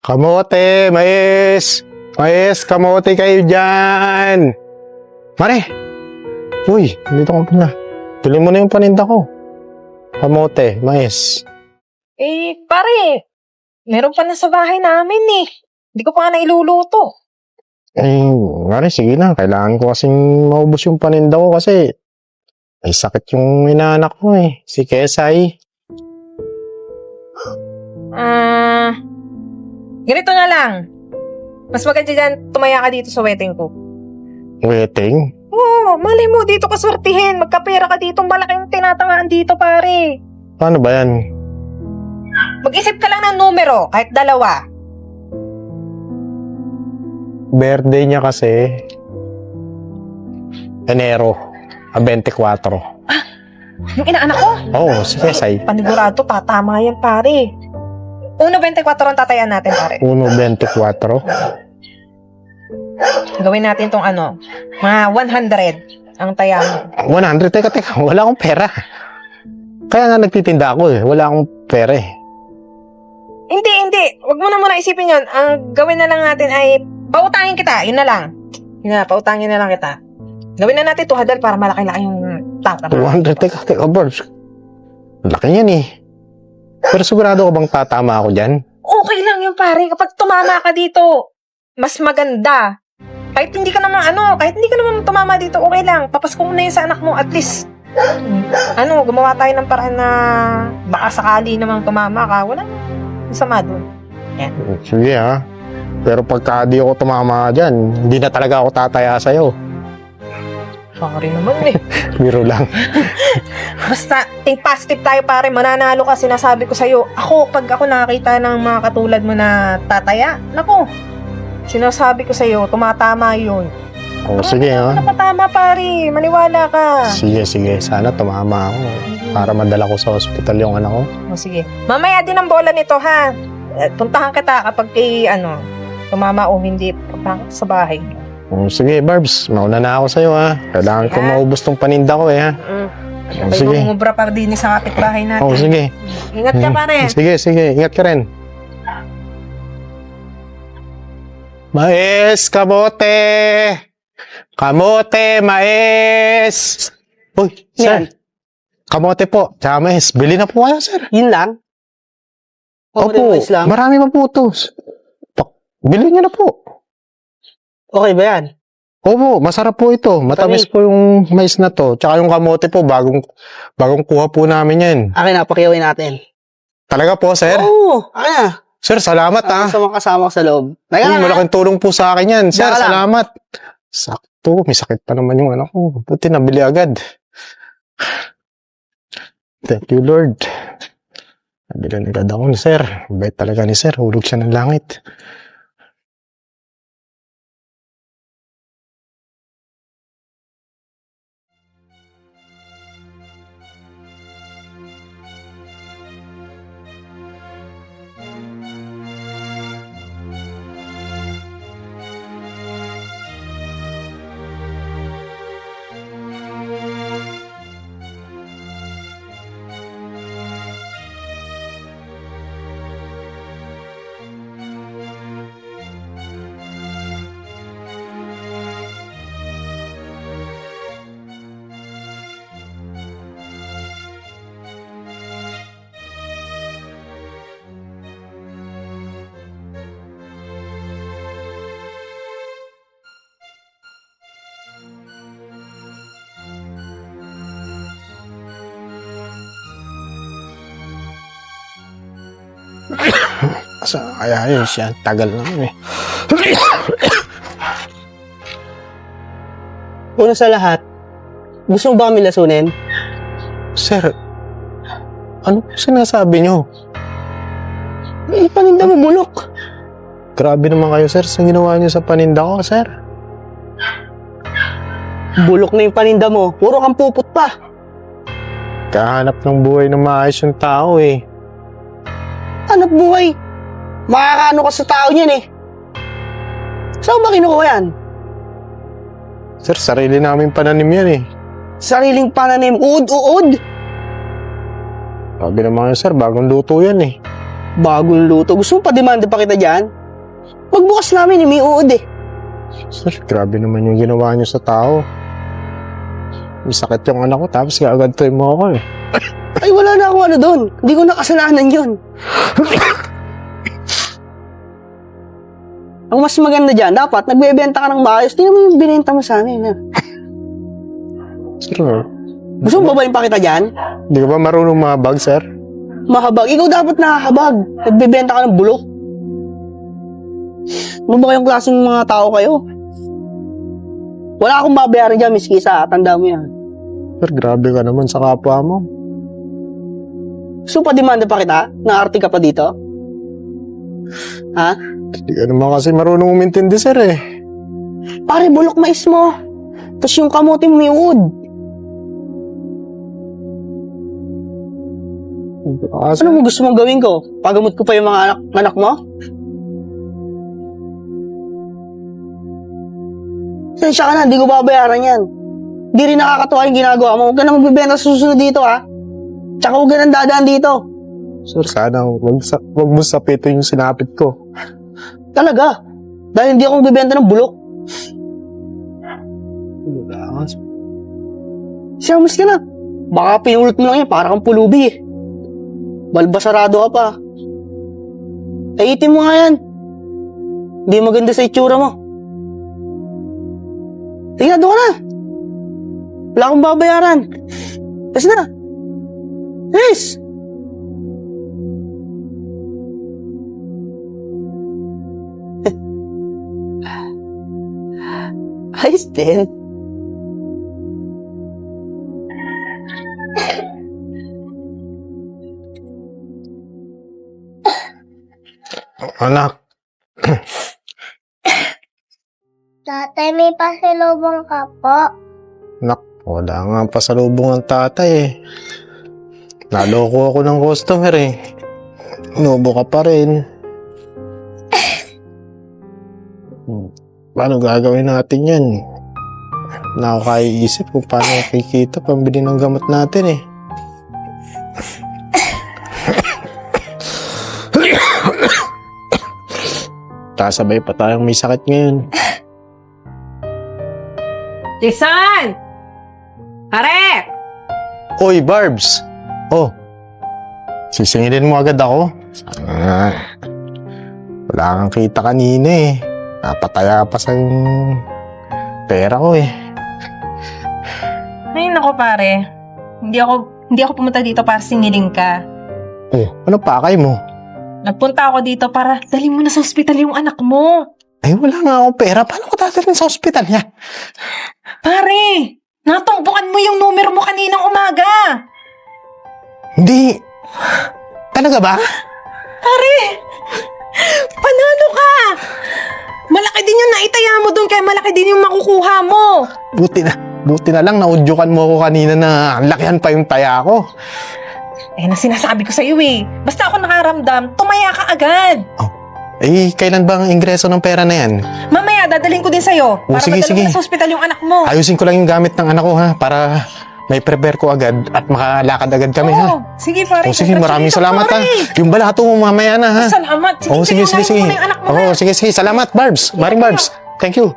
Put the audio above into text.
Kamote, mais! Mais, kamote kayo dyan! Mare! Uy, dito ka pala. Tuloy mo na yung paninda ko. Kamote, mais. Pare, meron pa na sa bahay namin eh. Hindi ko pa nga nailuluto. Mare, sige na. Kailangan ko kasing maubos yung paninda ko kasi ay sakit yung inaanak ko eh. Si Kesay. Ganito na lang. Mas maganda dyan, tumaya ka dito sa wedding ko. Wedding? Oo, malay mo, dito ka swertihin. Magkapera ka dito, malaking tinatamaan dito, pare. Paano ba yan? Mag-isip ka lang ng numero, kahit 2. Birthday niya kasi Enero, 24. Yung inaanak ko, Oo, si Kesay. panigurado, tatama yan, pare. 1.24 ang tatayan natin, pare. 1.24. Gawin natin tong mga 100 ang taya mo. 100? Teka. Wala akong pera. Kaya nga nagtitinda ako eh. Wala akong pera eh. Hindi. Huwag mo na muna isipin yun. Ang gawin na lang natin ay pautangin kita. Yun na lang. Pautangin na lang kita. Gawin na natin 200 para malaki-laki yung tatama. 200? Teka, Barbs. Laki yan eh. Pero sigurado ka bang tatama ako dyan? Okay lang yun, pare. Kapag tumama ka dito, mas maganda. Kahit hindi ka naman tumama dito, okay lang. Papasko mo na yun sa anak mo. At least, gumawa tayo ng paraan na baka sakali namang tumama ka. Walang masama doon. Yan. Sige ha. Pero pagka di ako tumama dyan, hindi na talaga ako tataya sa'yo. Sorry naman eh. Biro lang. Basta, think positive tayo, pare. Mananalo ka, sinasabi ko sa'yo. Pag ako nakakita ng mga katulad mo na tataya, naku, sinasabi ko sa'yo, tumatama yun. O sige ha. Napatama, pare. Maniwala ka. Sige. Sana tumama ako. Para madala ko sa ospital yung anak ko. O sige. Mamaya din ang bola nito, ha? Puntahan kita kapag tumama o hindi. Puntahan ka sa bahay. O sige, Barbs. Mauna na ako sa'yo ha. Kailangan ko maubos tong paninda ko eh ha. O May sige. mumubra pa din sa kapitbahay natin. O sige. Ingat ka, pare. Sige. Ingat ka rin. Mais, kamote! Kamote, mais! Uy, sir. Kamote po, tsaka mais. Bili na po kayo, sir. Yun lang? Opo, Lang? marami pa po ito. Bili niyo na po. Okay ba yan? Opo, masarap po ito. Matamis po yung mais na to. Tsaka yung kamote po, bagong kuha po namin yan. Akin na, pakiawin natin. Talaga po, sir? Oo, akin na. Sir, salamat ha. Sa mga kasama ko sa loob. Malaking tulong po sa akin yan. Sir, Diyan ka lang. salamat. Sakto, may sakit pa naman yung anak ko. Buti nabili agad. Thank you, Lord. Nabili agad ako ni sir. Bait talaga ni sir. Hulog siya ng langit. Asa kaya yun siya? Tagal na eh. Una sa lahat, gusto mo ba kami lasunin? Sir, ano po sinasabi nyo? Paninda mo bulok. Grabe naman kayo, sir, sa ginawa nyo sa paninda ko, sir. Bulok na yung paninda mo. Puro kang pupot pa. Kahanap ng buhay ng maayos yung tao eh. Hanap buhay. Makakaano ka sa tao niyan eh. Saan ba kinukuha yan? Sir, sarili namin pananim yan eh. Sariling pananim. Uod. Sabi naman kayo, sir, bagong luto yan eh. Bagong luto. Gusto mo pa demanda pa kita dyan? Pagbukas namin, may uod eh. Sir, grabe naman yung ginawa niyo sa tao. May sakit yung anak ko, tapos gagantuin mo ako eh. Ay, wala na akong ano doon. Hindi ko nakasalanan yun. Ang mas maganda dyan, dapat nagbebenta ka ng maayos. Tingnan mo yung binenta mo sa amin. Ha? Sir, Gusto mo babayin pa kita dyan? di ka ba marunong mabag, sir? Mahabag. Ikaw dapat nakahabag. Nagbebenta ka ng bulok. Ano ba kayong klaseng mga tao kayo? Wala akong babayaran dyan, Miss Kisa. Tanda mo yan. Sir, grabe ka naman sa kapwa mo. Gusto pa demanda pa kita? Naarte ka pa dito? Ha? Di ka naman kasi marunong umintindi, sir eh. Pare, bulok mais mo. Tapos yung kamote mo may uod. Kasi, Ano mo gusto mong gawin ko? Pagamot ko pa yung mga anak mo? Sensya ka na, hindi ko babayaran yan. Hindi rin nakakatuwa yung ginagawa mo. Huwag ka na magbibenta sa susunod dito, ha? Tsaka huwag ka nang dadaan dito. sir, sana wag mo sapitin yung sinapit ko. Talaga. Dahil hindi ako magbibenta ng bulok. Siyamas ka na. Baka pinulot mo lang yan, para kang pulubi eh. Balbasarado ka pa. Itim mo nga yan. Hindi maganda sa itsura mo. Tingnan, doon ka na. Wala akong babayaran. Yes na. Yes. Ayos din. Anak, Tatay, may pasalubong ka po. wala nga pasalubong ang tatay eh. Naloko ako ng customer eh. Inubo ka pa rin. Paano gagawin natin yan? Nakakaiisip kung paano kikita pambili ng gamot natin eh. Kasabay pa tayong may sakit ngayon. Jason! Pare! Oy, Barbs! Oh, sisingilin mo agad ako? Wala kang kita kanina eh. Napataya pa sa pera ko eh. Ay, nako pare. Hindi ako pumunta dito para singilin ka. Oh, ano pakay mo? Nagpunta ako dito para dalhin mo na sa ospital yung anak mo. Ay, wala nga akong pera. Paano ko dadalhin sa ospital niya? Pare! Natungbukan mo yung numero mo kaninang umaga. Hindi. Talaga ba? Pare! Panalo ka! Malaki din yung naitaya mo doon kaya malaki din yung makukuha mo. Buti na lang naudyukan mo ako kanina na lakihan pa yung taya ko. Eh, na sinasabi ko sa'yo eh. Basta ako nakaramdam, tumaya ka agad. Eh, kailan ba ang ingreso ng pera na yan? Mamaya, dadalhin ko din sa'yo. Para sige, madala mo sige. na sa ospital yung anak mo. Ayusin ko lang yung gamit ng anak ko ha, para may prepare ko agad at makalakad agad kami ha. Oo, sige pare. O sige, maraming salamat ha. Congratulations, Yung balato mo mamaya na ha. pare. Salamat. Sige, Oo, sige, unahin mo sige. muna yung anak mo Oo, na. sige. Salamat, Barbs. Maring Barbs. Thank you.